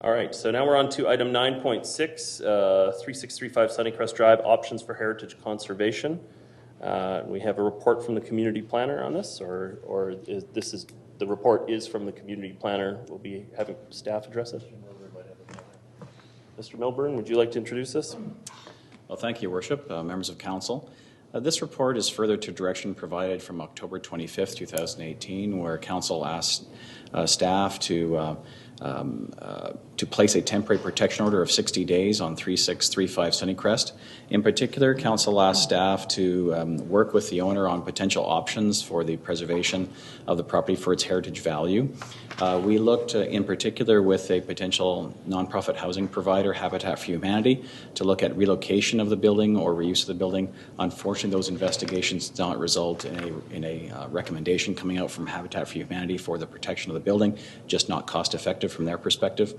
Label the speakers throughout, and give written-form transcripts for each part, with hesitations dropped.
Speaker 1: All right, so now we're on to item 9.6, 3635 Sunnycrest Drive, options for heritage conservation. We have a report from the community planner on this, or the report is from the community planner. We'll be having staff address it. Mr. Milburn, would you like to introduce this?
Speaker 2: Well, thank you, Worship, members of council. This report is further to direction provided from October 25th, 2018, where council asked staff to place a temporary protection order of 60 days on 3635 Sunnycrest. In particular, council asked staff to work with the owner on potential options for the preservation of the property for its heritage value. We looked in particular with a potential nonprofit housing provider, Habitat for Humanity, to look at relocation of the building or reuse of the building. Unfortunately, those investigations did not result in a recommendation coming out from Habitat for Humanity for the protection of the building, just not cost effective from their perspective.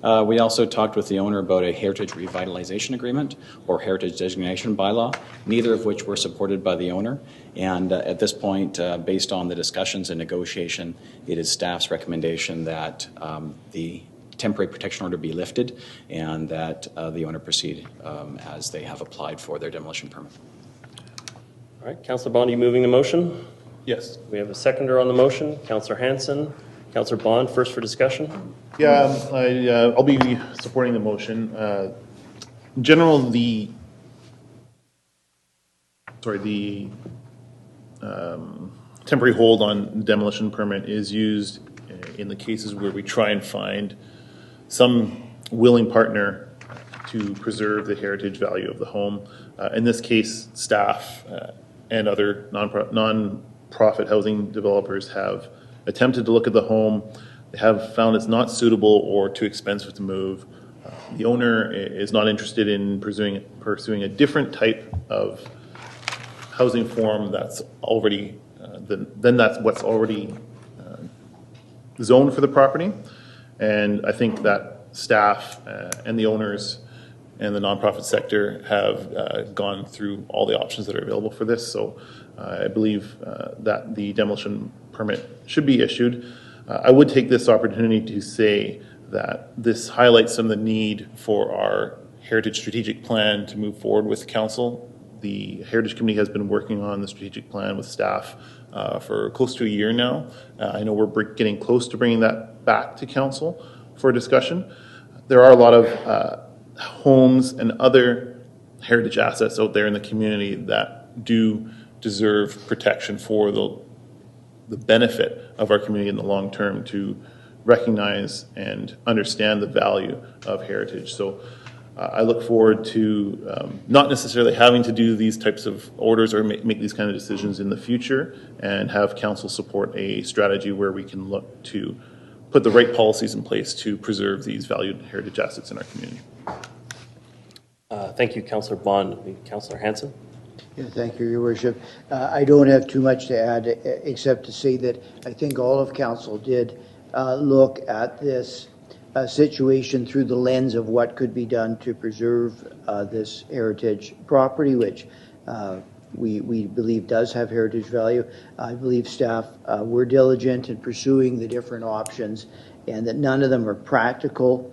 Speaker 2: We also talked with the owner about a heritage revitalization agreement or heritage designation bylaw, neither of which were supported by the owner. And at this point, based on the discussions and negotiation, it is staff's recommendation that the temporary protection order be lifted and that the owner proceed as they have applied for their demolition permit.
Speaker 1: All right, Councillor Bond, are you moving the motion?
Speaker 3: Yes.
Speaker 1: We have a seconder on the motion, Councillor Hanson. Councillor Bond, first for discussion.
Speaker 3: Yeah, I'll be supporting the motion. In general, the temporary hold on demolition permit is used in the cases where we try and find some willing partner to preserve the heritage value of the home. In this case, staff and other non-profit housing developers have attempted to look at the home. They have found it's not suitable or too expensive to move. The owner is not interested in pursuing a different type of housing form that's already that's what's already zoned for the property. And I think that staff and the owners and the nonprofit sector have gone through all the options that are available for this. So I believe that the demolition permit should be issued. I would take this opportunity to say that this highlights some of the need for our Heritage Strategic Plan to move forward with council. The Heritage Committee has been working on the strategic plan with staff for close to a year now. I know we're getting close to bringing that back to council for discussion. There are a lot of homes and other heritage assets out there in the community that do deserve protection for the benefit of our community in the long term, to recognize and understand the value of heritage. So I look forward to not necessarily having to do these types of orders or make these kind of decisions in the future, and have council support a strategy where we can look to put the right policies in place to preserve these valued heritage assets in our community.
Speaker 1: Thank you, Councillor Bond. Councillor Hanson.
Speaker 4: Yeah, thank you, Your Worship. I don't have too much to add except to say that I think all of council did look at this situation through the lens of what could be done to preserve this heritage property, which we believe does have heritage value. I believe staff were diligent in pursuing the different options, and that none of them are practical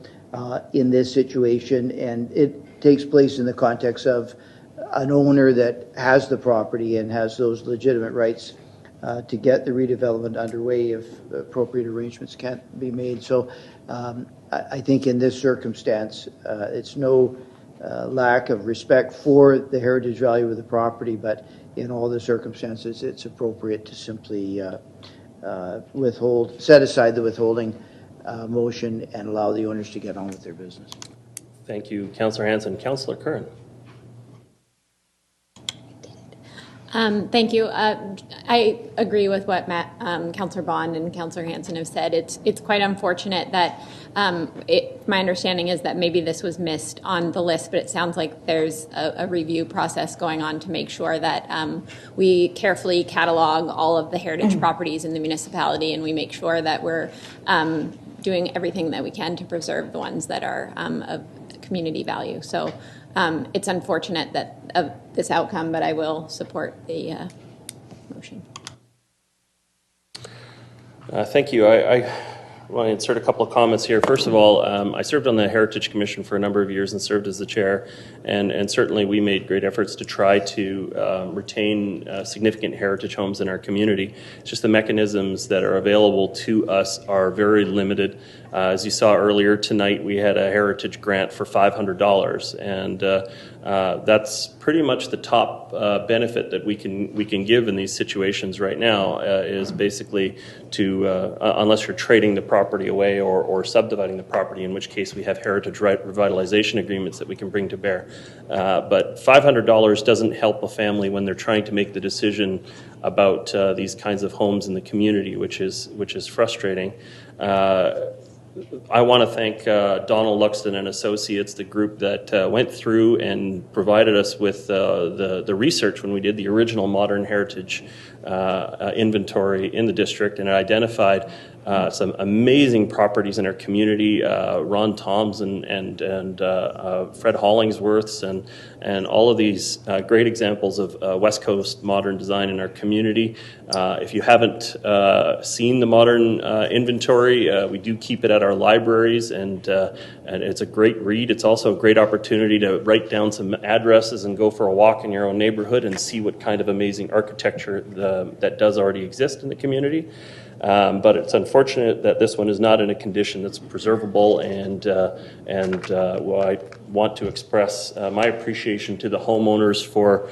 Speaker 4: in this situation. And it takes place in the context of an owner that has the property and has those legitimate rights to get the redevelopment underway if appropriate arrangements can't be made. So I think in this circumstance, it's no lack of respect for the heritage value of the property, but in all the circumstances, it's appropriate to simply set aside the withholding motion and allow the owners to get on with their business.
Speaker 1: Thank you, Councillor Hanson. Councillor Curran.
Speaker 5: Thank you. I agree with what Councillor Bond and Councillor Hanson have said. It's quite unfortunate that my understanding is that maybe this was missed on the list, but it sounds like there's a review process going on to make sure that we carefully catalog all of the heritage properties in the municipality, and we make sure that we're doing everything that we can to preserve the ones that are of community value. So it's unfortunate that of this outcome, but I will support the motion.
Speaker 1: Thank you. I want to insert a couple of comments here. First of all, I served on the Heritage Commission for a number of years and served as the chair, and certainly we made great efforts to try to retain significant heritage homes in our community. It's just the mechanisms that are available to us are very limited. As you saw earlier tonight, we had a heritage grant for $500, and that's pretty much the top benefit that we can give in these situations right now, is basically to, unless you're trading the property away or subdividing the property, in which case we have heritage revitalization agreements that we can bring to bear. But $500 doesn't help a family when they're trying to make the decision about these kinds of homes in the community, which is frustrating. I want to thank Donald Luxton and Associates, the group that went through and provided us with the research when we did the original modern heritage inventory in the district, and it identified some amazing properties in our community. Ron Toms and Fred Hollingsworths and all of these great examples of West Coast modern design in our community. If you haven't seen the modern inventory, we do keep it at our libraries, and it's a great read. It's also a great opportunity to write down some addresses and go for a walk in your own neighborhood and see what kind of amazing architecture that does already exist in the community. But it's unfortunate that this one is not in a condition that's preservable, and well, I want to express my appreciation to the homeowners for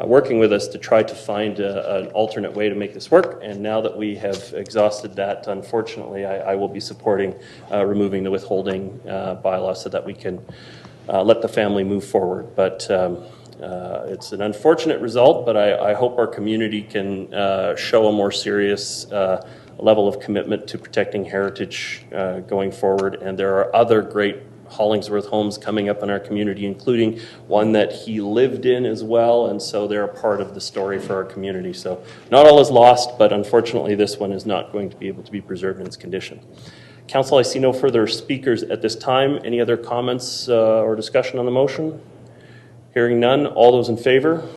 Speaker 1: working with us to try to find an alternate way to make this work. And now that we have exhausted that, unfortunately, I will be supporting removing the withholding bylaw so that we can let the family move forward. But it's an unfortunate result, but I hope our community can show a more serious level of commitment to protecting heritage going forward. And there are other great Hollingsworth homes coming up in our community, including one that he lived in as well, and so they're a part of the story for our community. So not all is lost, but unfortunately this one is not going to be able to be preserved in its condition. Council, I see no further speakers at this time. Any other comments or discussion on the motion? Hearing none, all those in favor?